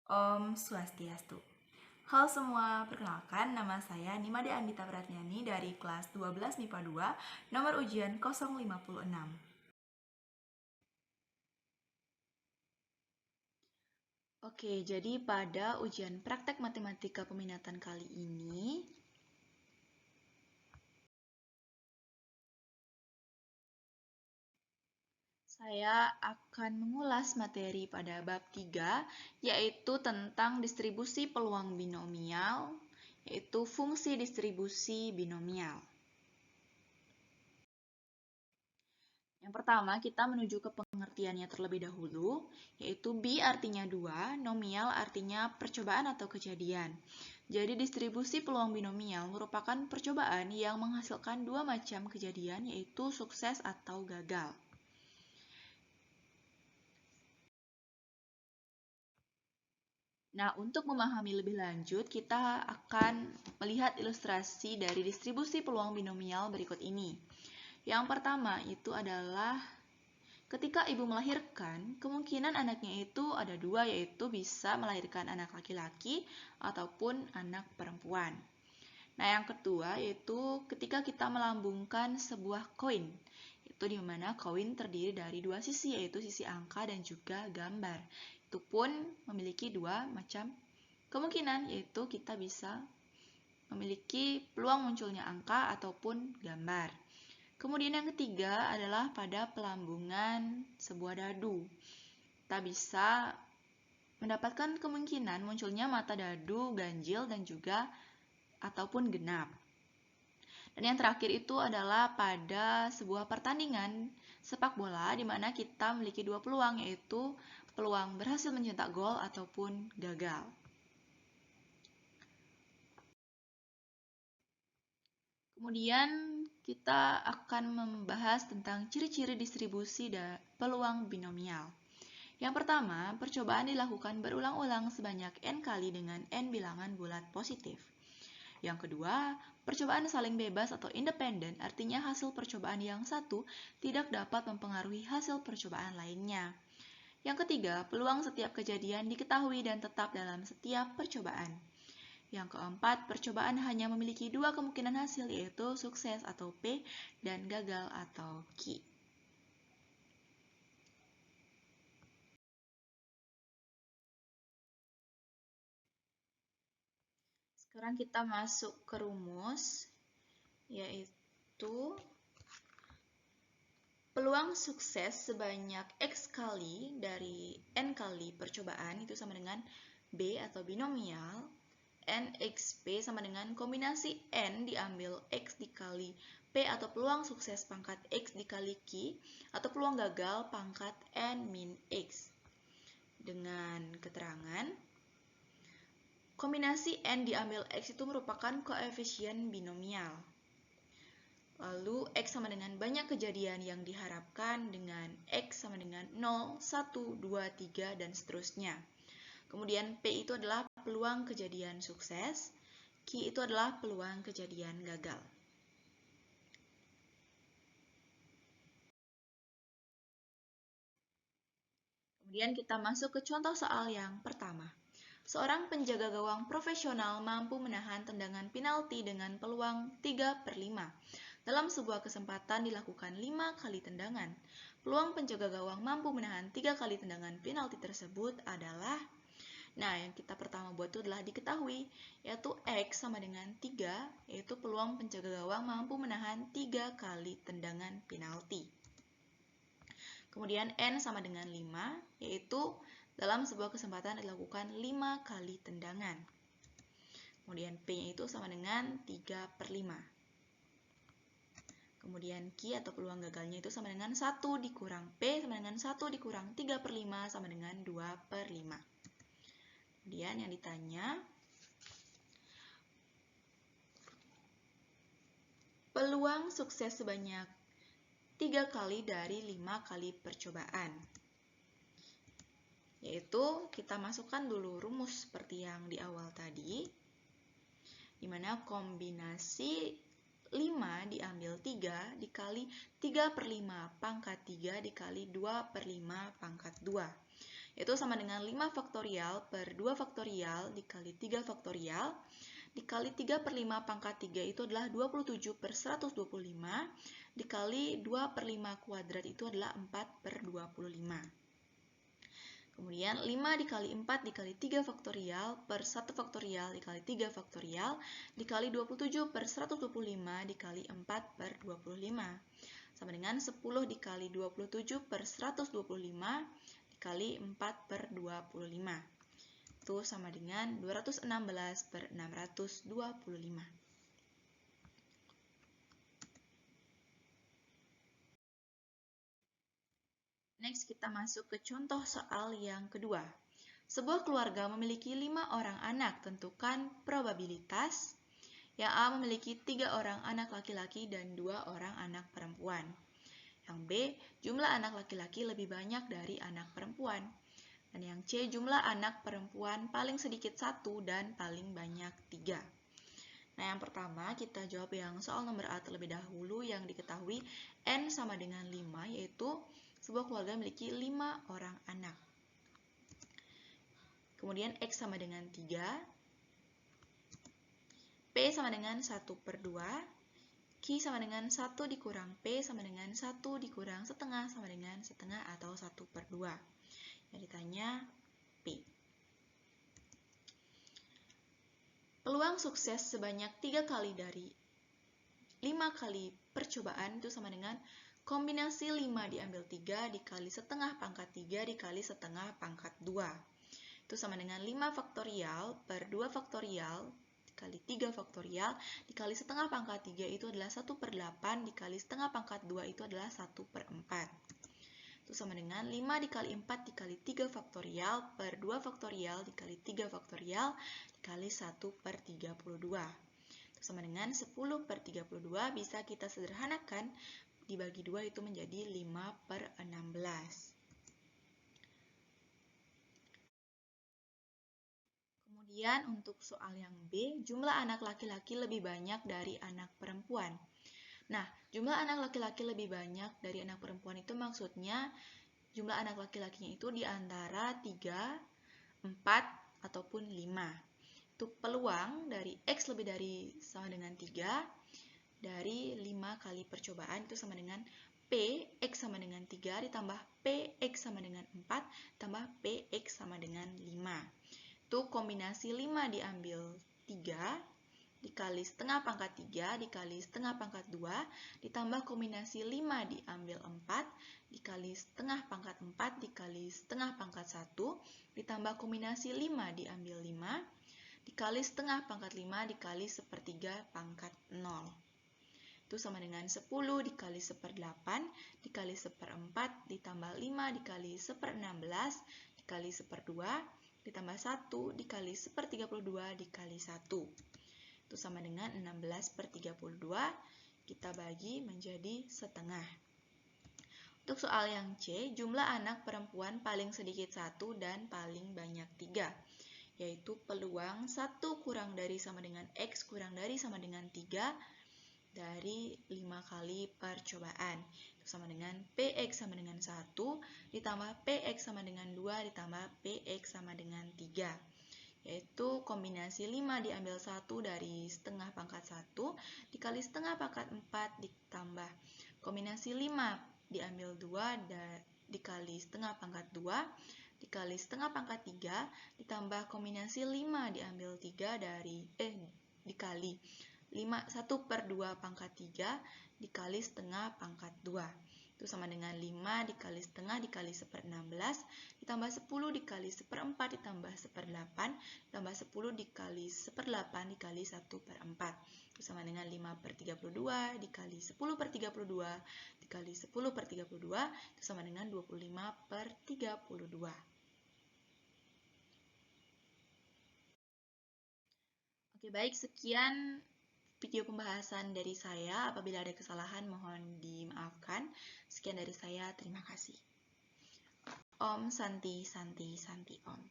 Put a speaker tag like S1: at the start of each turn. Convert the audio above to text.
S1: Om Swastiastu. Halo semua, perkenalkan nama saya Nimade Andita Pratnyani dari kelas 12 MIPA 2, nomor ujian 056. Oke, jadi pada ujian praktek matematika peminatan kali ini, saya akan mengulas materi pada bab 3, yaitu tentang distribusi peluang binomial, yaitu fungsi distribusi binomial. Yang pertama, kita menuju ke pengertiannya terlebih dahulu, yaitu B artinya 2, nomial artinya percobaan atau kejadian. Jadi distribusi peluang binomial merupakan percobaan yang menghasilkan dua macam kejadian, yaitu sukses atau gagal. Nah, untuk memahami lebih lanjut, kita akan melihat ilustrasi dari distribusi peluang binomial berikut ini. Yang pertama itu adalah ketika ibu melahirkan, kemungkinan anaknya itu ada dua, yaitu bisa melahirkan anak laki-laki ataupun anak perempuan. Nah, yang kedua yaitu ketika kita melambungkan sebuah koin, itu di mana koin terdiri dari dua sisi, yaitu sisi angka dan juga gambar. Itu pun memiliki dua macam kemungkinan, yaitu kita bisa memiliki peluang munculnya angka ataupun gambar. Kemudian yang ketiga adalah pada pelambungan sebuah dadu. Kita bisa mendapatkan kemungkinan munculnya mata dadu ganjil dan juga ataupun genap. Dan yang terakhir itu adalah pada sebuah pertandingan sepak bola di mana kita memiliki dua peluang, yaitu peluang berhasil mencetak gol ataupun gagal. Kemudian kita akan membahas tentang ciri-ciri distribusi dan peluang binomial. Yang pertama, percobaan dilakukan berulang-ulang sebanyak n kali dengan n bilangan bulat positif. Yang kedua, percobaan saling bebas atau independen, artinya hasil percobaan yang satu tidak dapat mempengaruhi hasil percobaan lainnya. Yang ketiga, peluang setiap kejadian diketahui dan tetap dalam setiap percobaan. Yang keempat, percobaan hanya memiliki dua kemungkinan hasil, yaitu sukses atau P dan gagal atau Q. Sekarang kita masuk ke rumus, yaitu peluang sukses sebanyak X kali dari N kali percobaan itu sama dengan B atau binomial NXP sama dengan kombinasi N diambil X dikali P atau peluang sukses pangkat X dikali Q atau peluang gagal pangkat N min X. Dengan keterangan, kombinasi N diambil X itu merupakan koefisien binomial. Lalu X sama dengan banyak kejadian yang diharapkan dengan X sama dengan 0, 1, 2, 3, dan seterusnya. Kemudian P itu adalah peluang kejadian sukses, Q itu adalah peluang kejadian gagal. Kemudian kita masuk ke contoh soal yang pertama. Seorang penjaga gawang profesional mampu menahan tendangan penalti dengan peluang 3/5. Dalam sebuah kesempatan dilakukan 5 kali tendangan. Peluang penjaga gawang mampu menahan 3 kali tendangan penalti tersebut adalah, nah yang kita pertama buat itu adalah diketahui, yaitu X sama dengan 3, yaitu peluang penjaga gawang mampu menahan 3 kali tendangan penalti. Kemudian N sama dengan 5, yaitu dalam sebuah kesempatan dilakukan 5 kali tendangan. Kemudian P-nya itu sama dengan 3/5. Kemudian Q atau peluang gagalnya itu sama dengan 1 dikurang P sama dengan 1 dikurang 3/5 sama dengan 2/5. Kemudian yang ditanya, peluang sukses sebanyak 3 kali dari 5 kali percobaan. Yaitu kita masukkan dulu rumus seperti yang di awal tadi, di mana kombinasi 5 diambil 3 dikali 3/5 pangkat 3 dikali 2/5 pangkat 2. Yaitu sama dengan 5 faktorial per 2 faktorial dikali 3 faktorial dikali 3 per 5 pangkat 3 itu adalah 27 per 125 dikali 2 per 5 kuadrat itu adalah 4 per 25. Kemudian 5 dikali 4 dikali 3 faktorial per 1 faktorial dikali 3 faktorial dikali 27 per 125 dikali 4 per 25. Sama dengan 10 dikali 27 per 125 dikali 4 per 25. Itu sama dengan 216 per 625. Next, kita masuk ke contoh soal yang kedua. Sebuah keluarga memiliki 5 orang anak. Tentukan probabilitas. Yang A memiliki 3 orang anak laki-laki dan 2 orang anak perempuan. Yang B, jumlah anak laki-laki lebih banyak dari anak perempuan. Dan yang C, jumlah anak perempuan paling sedikit 1 dan paling banyak 3. Nah, yang pertama kita jawab yang soal nomor A terlebih dahulu yang diketahui N sama dengan 5, yaitu sebuah keluarga memiliki 5 orang anak. Kemudian X sama dengan 3, P sama dengan 1 per 2, Q sama dengan 1 dikurang P sama dengan 1 dikurang setengah sama dengan setengah atau 1 per 2. Yang ditanya P. Peluang sukses sebanyak 3 kali dari 5 kali percobaan itu sama dengan kombinasi 5 diambil 3 dikali setengah pangkat 3 dikali setengah pangkat 2. Itu sama dengan 5 faktorial per 2 faktorial dikali 3 faktorial dikali setengah pangkat 3 itu adalah 1 per 8 dikali setengah pangkat 2 itu adalah 1 per 4. Itu sama dengan 5 dikali 4 dikali 3 faktorial per 2 faktorial dikali 3 faktorial dikali 1 per 32. Itu sama dengan 10 per 32 bisa kita sederhanakan dibagi 2 itu menjadi 5 per 16. Kemudian untuk soal yang B, jumlah anak laki-laki lebih banyak dari anak perempuan. Nah, jumlah anak laki-laki lebih banyak dari anak perempuan itu maksudnya jumlah anak laki-lakinya itu di antara 3, 4, ataupun 5. Itu peluang dari X lebih dari sama dengan 3 dari 5 kali percobaan itu sama dengan P, X sama dengan 3 ditambah P, X sama dengan 4 tambah P, X sama dengan 5. Itu kombinasi 5 diambil 3 dikali setengah pangkat 3 dikali setengah pangkat 2 ditambah kombinasi 5 diambil 4 dikali setengah pangkat 4 dikali setengah pangkat 1 ditambah kombinasi 5 diambil 5 dikali setengah pangkat 5 dikali sepertiga pangkat 0. Itu sama dengan 10 dikali 1/8 dikali 1/4 ditambah 5 dikali 1/16 dikali 1/2 ditambah 1 dikali 1/32 dikali 1. Itu sama dengan 16 per 32. Kita bagi menjadi setengah. Untuk soal yang C, jumlah anak perempuan paling sedikit 1 dan paling banyak 3. Yaitu peluang 1 kurang dari sama dengan X kurang dari sama dengan 3 dari 5 kali percobaan. Itu sama dengan PX sama dengan 1 ditambah PX sama dengan 2 ditambah PX sama dengan 3. Yaitu kombinasi 5 diambil 1 dari setengah pangkat 1 dikali setengah pangkat 4 ditambah kombinasi 5 diambil 2 dikali setengah pangkat 2 dikali setengah pangkat 3 ditambah kombinasi 5 diambil 3 dikali 1 per 2 pangkat 3 dikali setengah pangkat 2. Itu sama dengan 5 dikali setengah dikali 1/16 ditambah 10 dikali 1/4 ditambah 1/8 ditambah 10 dikali 1/8 dikali 1/4. Itu sama dengan 5 per 32 dikali 10 per 32 dikali 10 per 32 itu sama dengan 25 per 32. Oke, baik, sekian video pembahasan dari saya. Apabila ada kesalahan mohon dimaafkan. Sekian dari saya, terima kasih. Om Santi Santi Santi Om.